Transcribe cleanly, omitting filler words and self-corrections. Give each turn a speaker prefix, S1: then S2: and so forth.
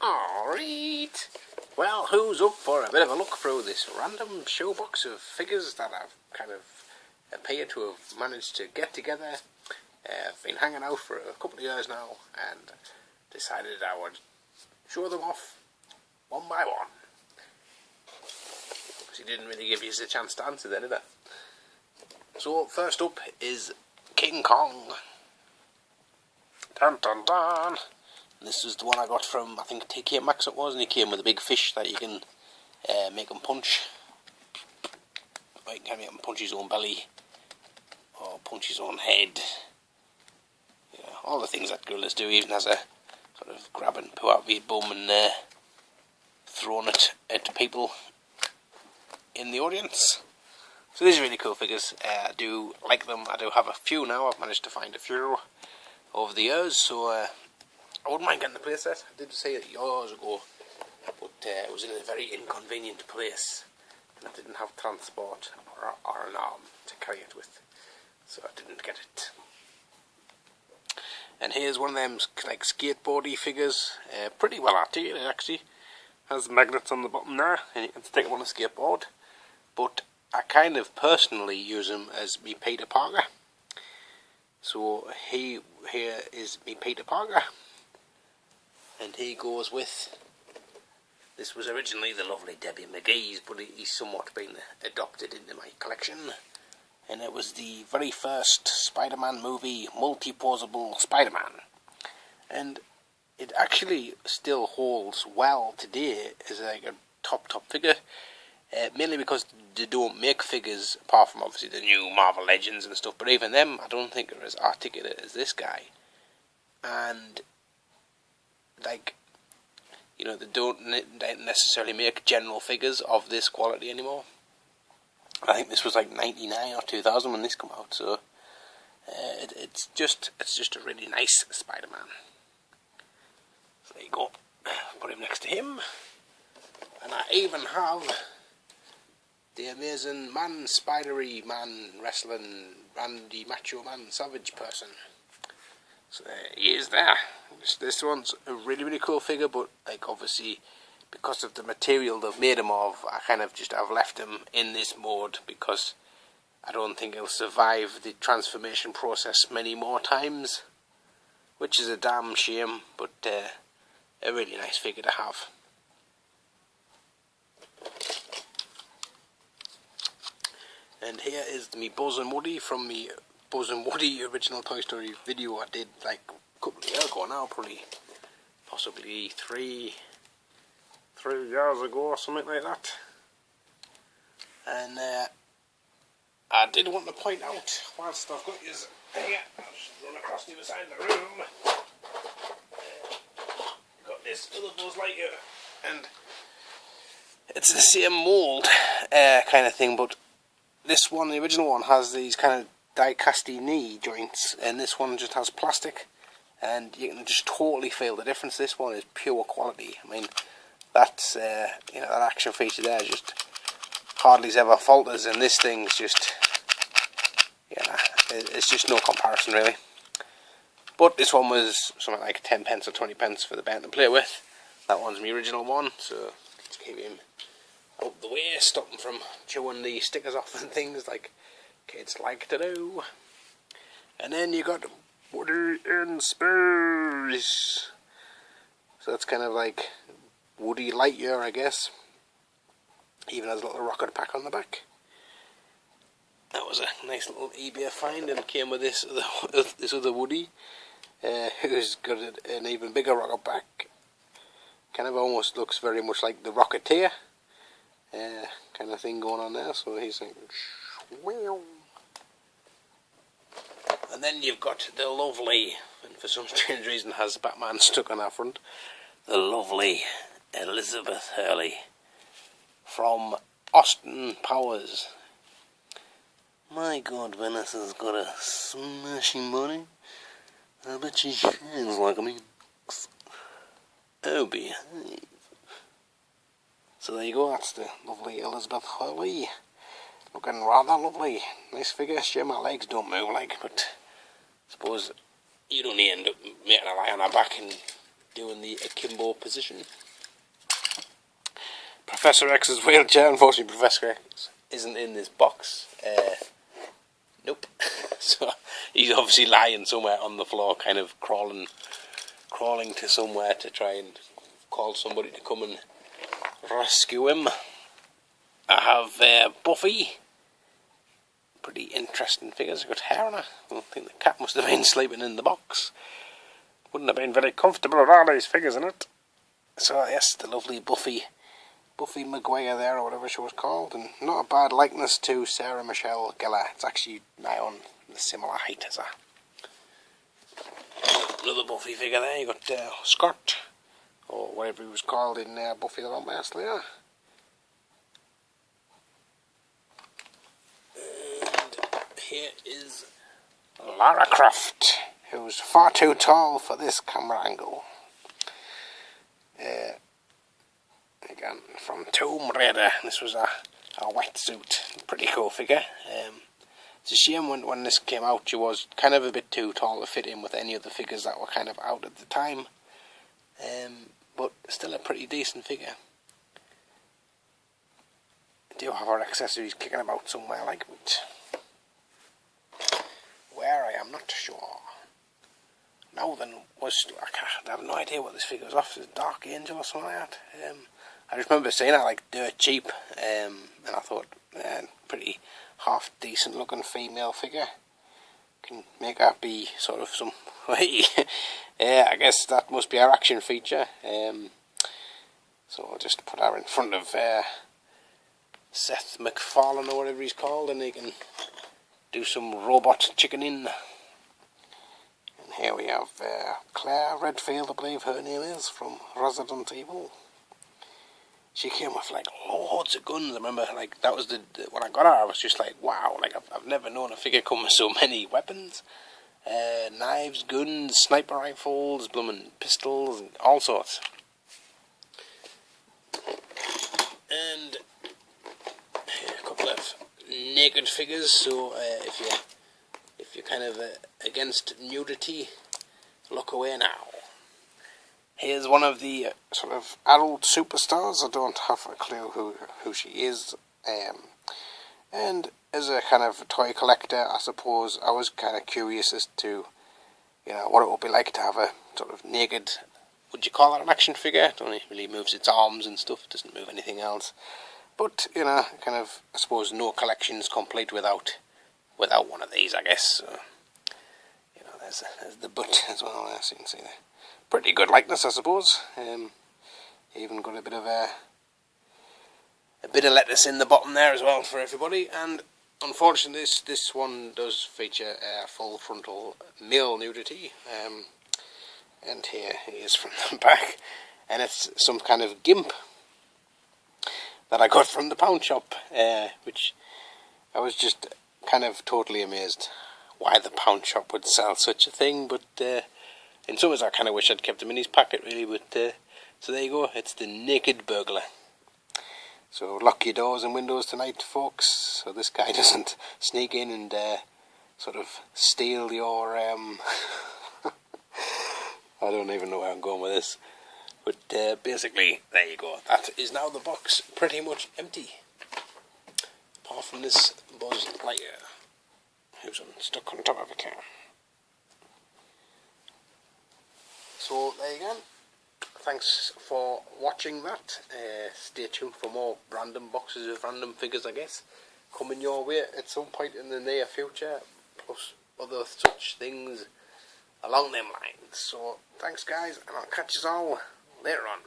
S1: Alright, well, who's up for a bit of a look through this random show box of figures that I've kind of appeared to have managed to get together? I've been hanging out for a couple of years now and decided I would show them off one by one. Because he didn't really give you a chance to answer then, did it? So first up is King Kong. Dun dun dun! This is the one I got from, I think, TK Maxx it was, and he came with a big fish that you can make him punch. Or you can make him punch his own belly, or punch his own head. Yeah, all the things that gorillas do, even as a sort of grab and pull out of your bum and throwing it at people in the audience. So these are really cool figures. I do like them. I do have a few now. I've managed to find a few over the years, so I wouldn't mind getting the playset. I did say it years ago, but it was in a very inconvenient place, and I didn't have transport or an arm to carry it with, so I didn't get it. And here's one of them like skateboardy figures, pretty well articulated actually. Has magnets on the bottom there, and you can stick them on a skateboard. But I kind of personally use him as me Peter Parker. So here is me Peter Parker. And he goes with, this was originally the lovely Debbie McGee's, but he's somewhat been adopted into my collection. And it was the very first Spider-Man movie, multi-posable Spider-Man. And it actually still holds well today as like a top figure. Mainly because they don't make figures, apart from obviously the new Marvel Legends and stuff, but even them I don't think are as articulate as this guy. And like, you know, they don't necessarily make general figures of this quality anymore. I think this was like 99 or 2000 when this came out, so it's just a really nice Spider-Man. So there you go, put him next to him. And I even have the amazing man, spidery man, wrestling, Randy Macho Man Savage person. So he is there. This one's a really cool figure, but like obviously because of the material they've made him of, I kind of just have left him in this mode because I don't think he'll survive the transformation process many more times, which is a damn shame, but a really nice figure to have. And here is me Buzz and Woody from the Buzz and Woody original Toy Story video I did like a couple of years ago now, probably possibly three years ago or something like that. And I did want to point out, whilst I've got you here, I'll just run across the other side of the room. Got this other Buzz Lightyear, and it's the same mould kind of thing, but this one, the original one, has these kind of die-casty knee joints, and this one just has plastic, and you can just totally feel the difference. This one is pure quality. I mean, that's you know, that action feature there just hardly ever falters, and this thing's just, yeah, it's just no comparison really. But this one was something like 10 pence or 20 pence for the band to play with. That one's my original one, so just keep him out the way, stop them from chewing the stickers off and things like kids like to do. And then you got Woody in space. So that's kind of like Woody Lightyear, I guess. Even has a little rocket pack on the back. That was a nice little eBay find, and came with this other Woody, who's got an even bigger rocket pack. Kind of almost looks very much like the Rocketeer. Kind of thing going on there, so he's like, and then you've got the lovely, and for some strange reason has Batman stuck on our front, the lovely Elizabeth Hurley from Austin Powers. My God, Vanessa's got a smashing body. I bet she shines like a minx. Oh, behave. So there you go, that's the lovely Elizabeth Hurley. Looking rather lovely. Nice figure. Sure, my legs don't move like, but I suppose you'd only end up making her lie on her back and doing the akimbo position. Professor X's wheelchair. Unfortunately, Professor X isn't in this box. Nope. So he's obviously lying somewhere on the floor, kind of crawling to somewhere to try and call somebody to come and rescue him. I have Buffy. Pretty interesting figures. Got hair on her. I think the cat must have been sleeping in the box. Wouldn't have been very comfortable with all these figures in it. So yes, the lovely Buffy Maguire there, or whatever she was called, and not a bad likeness to Sarah Michelle Gellar. It's actually nigh on the similar height as her. Another Buffy figure there. You got Scott, or whatever he was called in Buffy the Vampire Slayer. Here is Lara Croft, who's far too tall for this camera angle. Again, from Tomb Raider. This was a wetsuit. Pretty cool figure. It's a shame when this came out, she was kind of a bit too tall to fit in with any of the figures that were kind of out at the time. But still a pretty decent figure. I do have her accessories kicking about somewhere, like, but where I am not sure. Now then, I have no idea what this figure was off. It's a Dark Angel or something like that. I just remember seeing it like dirt cheap, and I thought, pretty half decent looking female figure. Can make her be sort of some way. Yeah, I guess that must be our action feature. So I'll just put her in front of Seth MacFarlane or whatever he's called, and he can do some robot chickening. And here we have Claire Redfield, I believe her name is, from Resident Evil. She came with like loads of guns. I remember, like, that was when I got her, I was just like, wow, like I've never known a figure come with so many weapons. Knives, guns, sniper rifles, blooming pistols, and all sorts. And a couple of naked figures. So if you're kind of against nudity, look away now. Here's one of the sort of adult superstars. I don't have a clue who she is. And as a kind of toy collector, I suppose I was kind of curious as to, what it would be like to have a sort of naked, would you call it an action figure? It only really moves its arms and stuff, it doesn't move anything else. But, kind of, I suppose no collection's complete without one of these, I guess. So, there's the butt as well, as you can see there. Pretty good likeness, I suppose. Even got a bit of lettuce in the bottom there as well for everybody. And unfortunately, this one does feature full frontal male nudity. And here he is from the back, and it's some kind of gimp that I got from the pound shop, which I was just kind of totally amazed why the pound shop would sell such a thing, but in some ways I kind of wish I'd kept him in his pocket, really. But so there you go, it's the Naked Burglar. So lock your doors and windows tonight, folks, so this guy doesn't sneak in and sort of steal your I don't even know where I'm going with this, but basically there you go. That is now the box pretty much empty, apart from this Buzz Lightyear who's stuck on top of a car. So there you go. Thanks for watching that. Stay tuned for more random boxes of random figures, I guess, coming your way at some point in the near future, plus other such things along them lines. So thanks guys, and I'll catch you all later on.